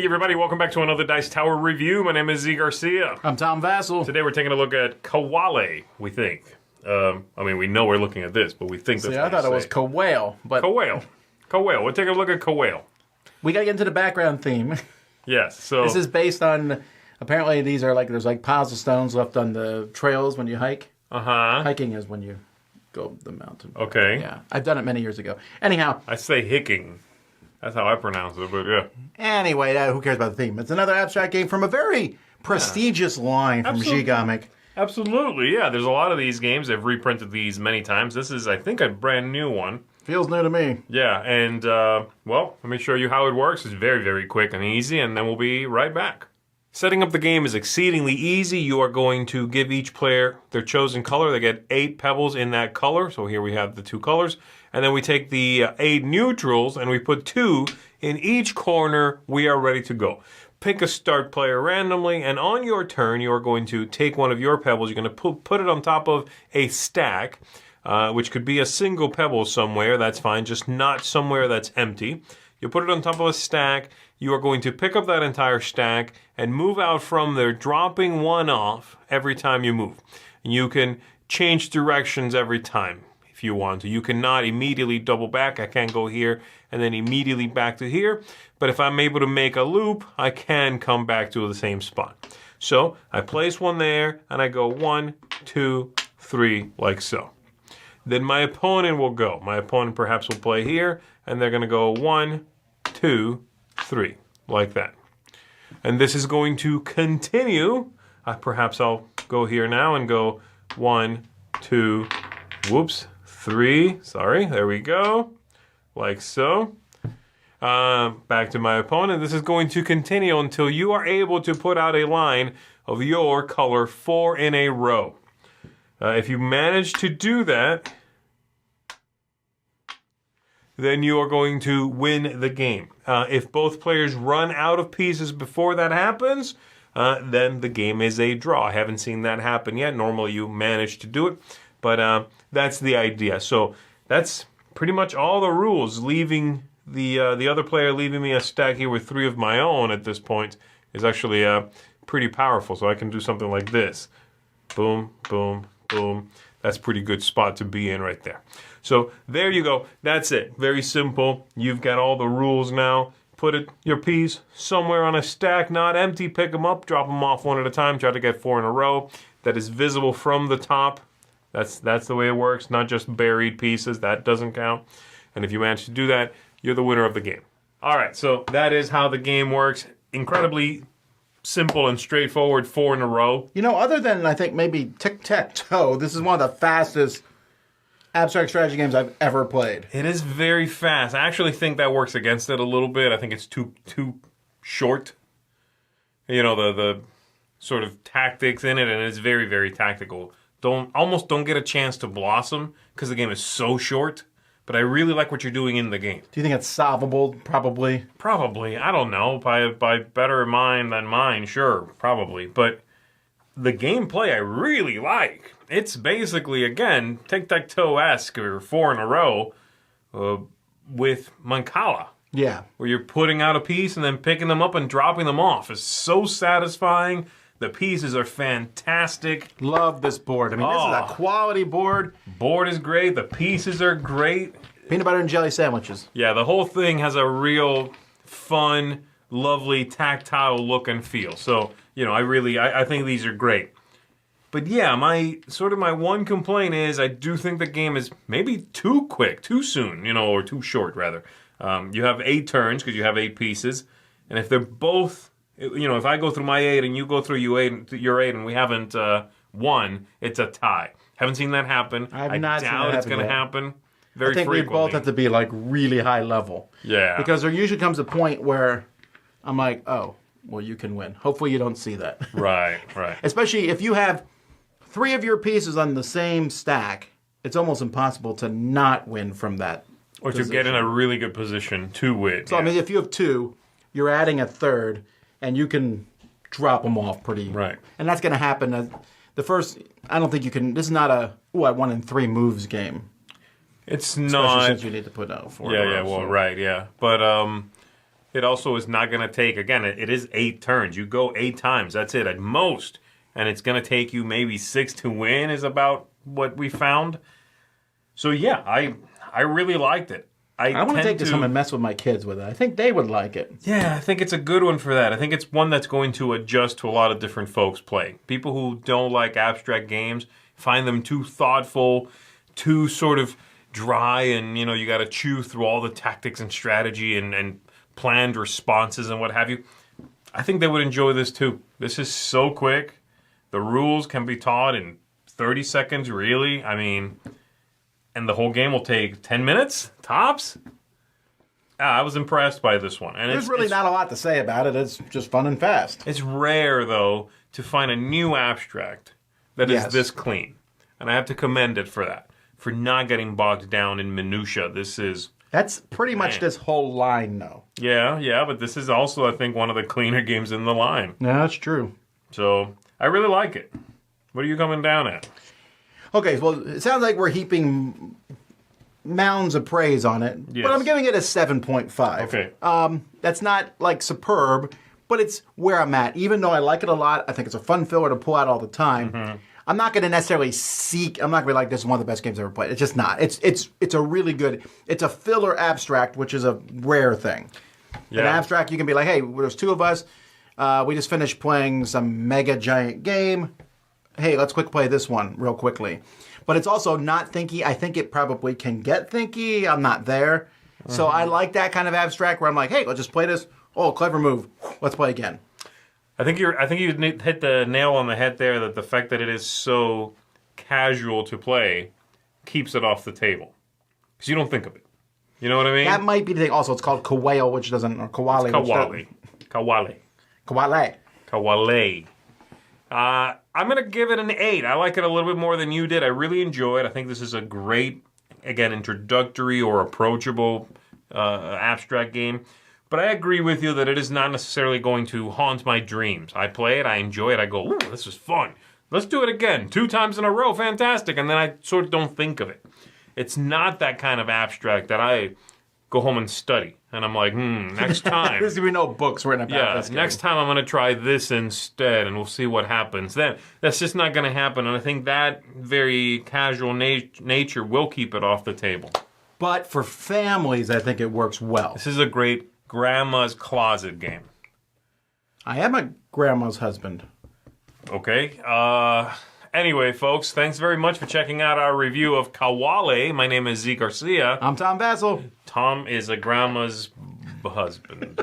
Hey everybody, welcome back to another Dice Tower review. My name is Z Garcia. I'm Tom Vassell. Today we're taking a look at Qawale, we think. We know we're looking at this, but we think that's I thought it was Qawale, but Qawale. We're taking a look at Qawale. we gotta get into the background theme. Yes, so... This is based on, apparently these are there's piles of stones left on the trails when you hike. Uh-huh. Hiking is when you go up the mountain. Okay. Yeah, I've done it many years ago. Anyhow. I say hicking. That's how I pronounce it, but yeah. Anyway, who cares about the theme? It's another abstract game from a very prestigious line from Gigamic. Absolutely, yeah. There's a lot of these games. They've reprinted these many times. This is, I think, a brand new one. Feels new to me. Yeah, and, well, let me show you how it works. It's very, very quick and easy, and then we'll be right back. Setting up the game is exceedingly easy. You are going to give each player their chosen color. They get 8 pebbles in that color. So here we have the 2 colors. And then we take the 8 neutrals and we put 2 in each corner. We are ready to go. Pick a start player randomly, and on your turn, you are going to take one of your pebbles. You're going to put it on top of a stack, which could be a single pebble somewhere. That's fine, just not somewhere that's empty. You put it on top of a stack. You are going to pick up that entire stack and move out from there, dropping 1 off every time you move. You can change directions every time if you want to. You cannot immediately double back. I can't go here and then immediately back to here. But if I'm able to make a loop, I can come back to the same spot. So I place one there and I go 1, 2, 3, like so. Then my opponent will go. My opponent perhaps will play here, and they're going to go 1, 2, 3, like that. And this is going to continue. Perhaps I'll go here now and go 1, 2, whoops, 3. Sorry, there we go. Like so. Back to my opponent. This is going to continue until you are able to put out a line of your color 4 in a row. If you manage to do that, then you are going to win the game. If both players run out of pieces before that happens, then the game is a draw. I haven't seen that happen yet. Normally you manage to do it, but that's the idea. So that's pretty much all the rules. Leaving the other player leaving me a stack here with 3 of my own at this point is actually pretty powerful. So I can do something like this. Boom, boom, boom. That's a pretty good spot to be in right there. So there you go. That's it. Very simple. You've got all the rules now. Put your piece somewhere on a stack, not empty. Pick them up, drop them off one at a time. Try to get 4 in a row. That is visible from the top. That's the way it works. Not just buried pieces. That doesn't count. And if you manage to do that, you're the winner of the game. All right, so that is how the game works. Incredibly simple and straightforward, 4 in a row. You know, other than, I think, maybe Tic-Tac-Toe, this is one of the fastest abstract strategy games I've ever played. It is very fast. I actually think that works against it a little bit. I think it's too short. You know, the sort of tactics in it, and it's very, very tactical. Almost don't get a chance to blossom because the game is so short. But I really like what you're doing in the game. Do you think it's solvable? Probably. Probably. I don't know. By better mind than mine, sure. Probably. But the gameplay I really like. It's basically, again, tic-tac-toe-esque or 4 in a row with Mancala. Yeah. Where you're putting out a piece and then picking them up and dropping them off. It's so satisfying. The pieces are fantastic. Love this board. I mean, this is a quality board. Board is great. The pieces are great. Peanut butter and jelly sandwiches. Yeah, the whole thing has a real fun, lovely, tactile look and feel. So, you know, I think these are great. But yeah, my one complaint is I do think the game is maybe too quick, too soon, you know, or too short, rather. You have 8 turns because you have 8 pieces. And if they're both... You know, if I go through my 8 and you go through your 8 and we haven't won, it's a tie. Haven't seen that happen. I doubt it's going to happen very I think frequently. we both have to be really high level. Yeah. Because there usually comes a point where I'm like, oh, well, you can win. Hopefully you don't see that. Right. Especially if you have 3 of your pieces on the same stack, it's almost impossible to not win from that Or position. To get in a really good position to win. So, yeah. I mean, if you have 2, you're adding a third, and you can drop them off pretty. Right. And that's going to happen. The first, I don't think you can, this is not a, I won in 3 moves game. It's Especially not. Since you need to put out 4. Yeah, well, right, yeah. But, it also is not going to take, again, it is 8 turns. You go 8 times. That's it at most. And it's going to take you maybe 6 to win is about what we found. So, yeah, I really liked it. I want to take this home and mess with my kids with it. I think they would like it. Yeah, I think it's a good one for that. I think it's one that's going to adjust to a lot of different folks playing. People who don't like abstract games find them too thoughtful, too sort of dry, and you got to chew through all the tactics and strategy and planned responses and what have you. I think they would enjoy this too. This is so quick. The rules can be taught in 30 seconds, really. I mean, and the whole game will take 10 minutes, tops. I was impressed by this one. And There's really not a lot to say about it. It's just fun and fast. It's rare, though, to find a new abstract that is this clean. And I have to commend it for that, for not getting bogged down in minutia. That's pretty much this whole line, though. Yeah, but this is also, I think, one of the cleaner games in the line. Yeah, that's true. So, I really like it. What are you coming down at? Okay, well, it sounds like we're heaping mounds of praise on it, but I'm giving it a 7.5. Okay. That's not, superb, but it's where I'm at. Even though I like it a lot, I think it's a fun filler to pull out all the time. Mm-hmm. I'm not going to necessarily I'm not going to be like, this is one of the best games I've ever played. It's just not. It's a really good, it's a filler abstract, which is a rare thing. Yeah. An abstract, you can be like, hey, there's 2 of us. We just finished playing some mega giant game. Hey, let's quick play this one real quickly. But it's also not thinky. I think it probably can get thinky. I'm not there. Mm-hmm. So I like that kind of abstract where I'm like, hey, let's just play this. Oh, clever move. Let's play again. I think you hit the nail on the head there, that the fact that it is so casual to play keeps it off the table. Because you don't think of it. You know what I mean? That might be the thing. Also, it's called Qawale, which doesn't, or Qawale. Qawale. I'm going to give it an 8. I like it a little bit more than you did. I really enjoy it. I think this is a great, again, introductory or approachable abstract game. But I agree with you that it is not necessarily going to haunt my dreams. I play it, I enjoy it, I go, ooh, this is fun. Let's do it again. 2 times in a row, fantastic. And then I sort of don't think of it. It's not that kind of abstract that I go home and study. And I'm like, next time. There's going to be no books written about this game. Next time I'm going to try this instead, and we'll see what happens. Then that's just not going to happen. And I think that very casual nature will keep it off the table. But for families, I think it works well. This is a great grandma's closet game. I am a grandma's husband. Okay. Anyway, folks, thanks very much for checking out our review of Qawale. My name is Zeke Garcia. I'm Tom Vassell. Tom is a grandma's husband.